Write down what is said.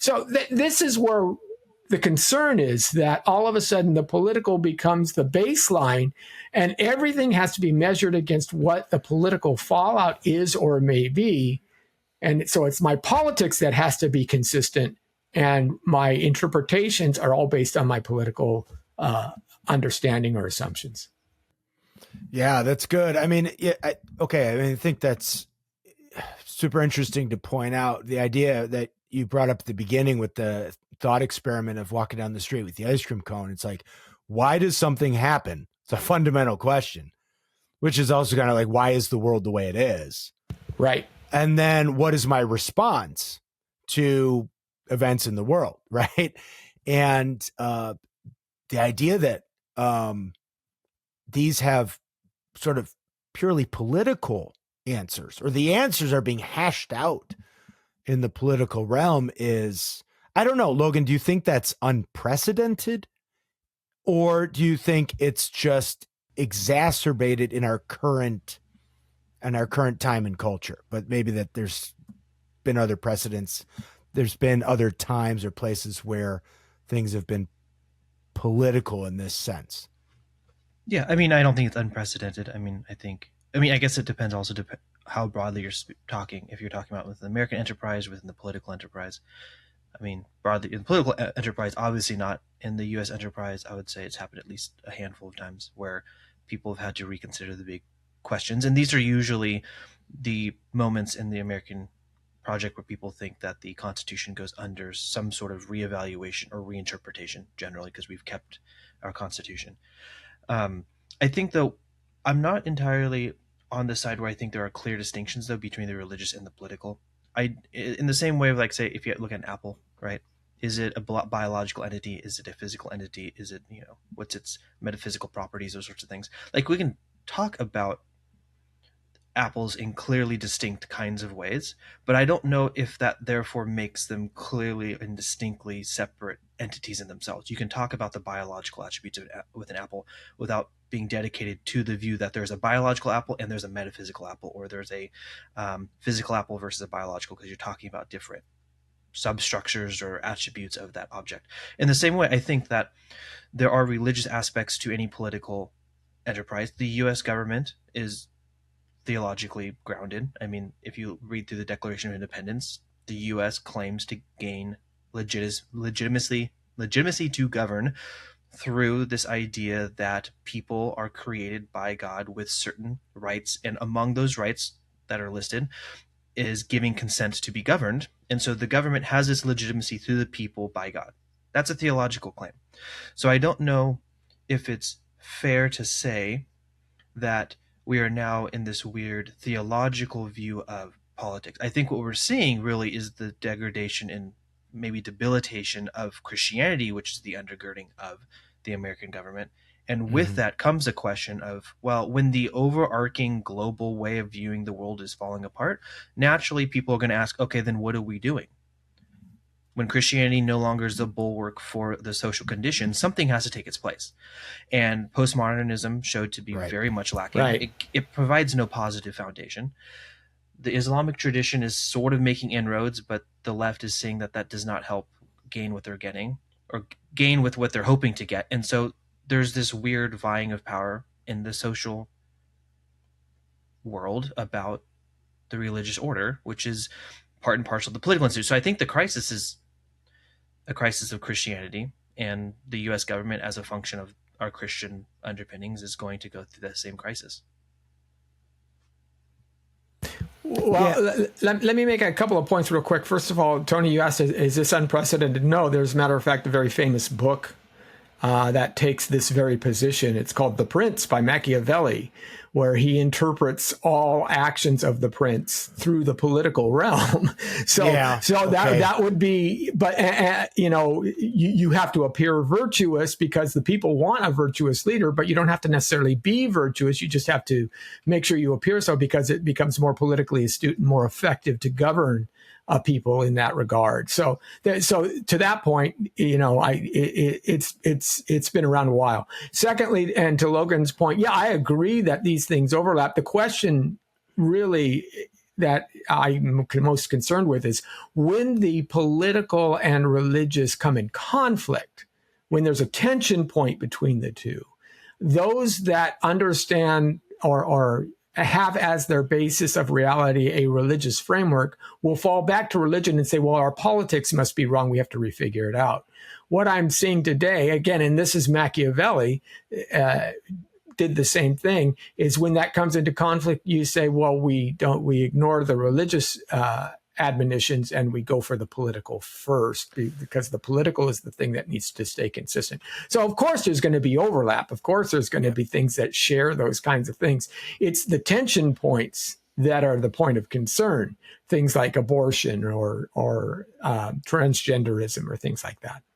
So this is where the concern is, that all of a sudden the political becomes the baseline, and everything has to be measured against what the political fallout is or may be. And so it's my politics that has to be consistent, and my interpretations are all based on my political understanding or assumptions. Yeah, that's good. I mean, I think that's super interesting to point out, the idea that you brought up at the beginning with the thought experiment of walking down the street with the ice cream cone. It's like, why does something happen? It's a fundamental question, which is also kind of like, why is the world the way it is? Right. And then what is my response to events in the world, right? And the idea that these have sort of purely political answers, or the answers are being hashed out in the political realm, is, I don't know, Logan, do you think that's unprecedented, or do you think it's just exacerbated in our current time and culture, but maybe that there's been other precedents, there's been other times or places where things have been political in this sense? Yeah, I mean, I don't think it's unprecedented. I guess it depends also how broadly you're talking. If you're talking about within the American enterprise, within the political enterprise. I mean, broadly in the political enterprise, obviously not. In the U.S. enterprise, I would say it's happened at least a handful of times where people have had to reconsider the big questions. And these are usually the moments in the American project where people think that the Constitution goes under some sort of reevaluation or reinterpretation, generally, because we've kept our Constitution. I think, though, I'm not entirely on the side where I think there are clear distinctions, though, between the religious and the political. In the same way of, like, say, if you look at an apple, right? Is it a biological entity? Is it a physical entity? Is it, what's its metaphysical properties, those sorts of things? Like, we can talk about apples in clearly distinct kinds of ways, but I don't know if that therefore makes them clearly and distinctly separate entities in themselves. You can talk about the biological attributes with an apple without being dedicated to the view that there's a biological apple and there's a metaphysical apple, or there's a physical apple versus a biological, because you're talking about different substructures or attributes of that object. In the same way, I think that there are religious aspects to any political enterprise. The U.S. government is theologically grounded. I mean, if you read through the Declaration of Independence, the U.S. claims to gain legitimacy to govern through this idea that people are created by God with certain rights, and among those rights that are listed is giving consent to be governed. And so the government has this legitimacy through the people by God. That's a theological claim. So I don't know if it's fair to say that we are now in this weird theological view of politics. I think what we're seeing really is the degradation and maybe debilitation of Christianity, which is the undergirding of the American government. And with that comes a question of, well, when the overarching global way of viewing the world is falling apart, naturally people are going to ask, okay, then what are we doing? When Christianity no longer is the bulwark for the social condition, something has to take its place. And postmodernism showed to be very much lacking. Right. It provides no positive foundation. The Islamic tradition is sort of making inroads, but the left is saying that that does not help gain what they're getting, or gain with what they're hoping to get. And so there's this weird vying of power in the social world about the religious order, which is part and parcel of the political institute. So I think the crisis is a crisis of Christianity, and the U.S. government, as a function of our Christian underpinnings, is going to go through that same crisis. Well, let me make a couple of points real quick. First of all, Tony, you asked, is this unprecedented? No, there's, a matter of fact, a very famous book that takes this very position. It's called The Prince by Machiavelli, where he interprets all actions of the prince through the political realm. That would be, but you have to appear virtuous because the people want a virtuous leader, but you don't have to necessarily be virtuous. You just have to make sure you appear so, because it becomes more politically astute and more effective to govern people in that regard. So to that point, it's been around a while. Secondly, and to Logan's point, yeah, I agree that these things overlap. The question really that I'm most concerned with is when the political and religious come in conflict, when there's a tension point between the two, those that understand or have as their basis of reality a religious framework will fall back to religion and say, well, our politics must be wrong. We have to refigure it out. What I'm seeing today, again, and this is Machiavelli, did the same thing, is when that comes into conflict, you say, well, we ignore the religious admonitions and we go for the political first, because the political is the thing that needs to stay consistent. So of course there's going to be overlap. Of course there's going to be things that share those kinds of things. It's the tension points that are the point of concern, things like abortion or transgenderism or things like that.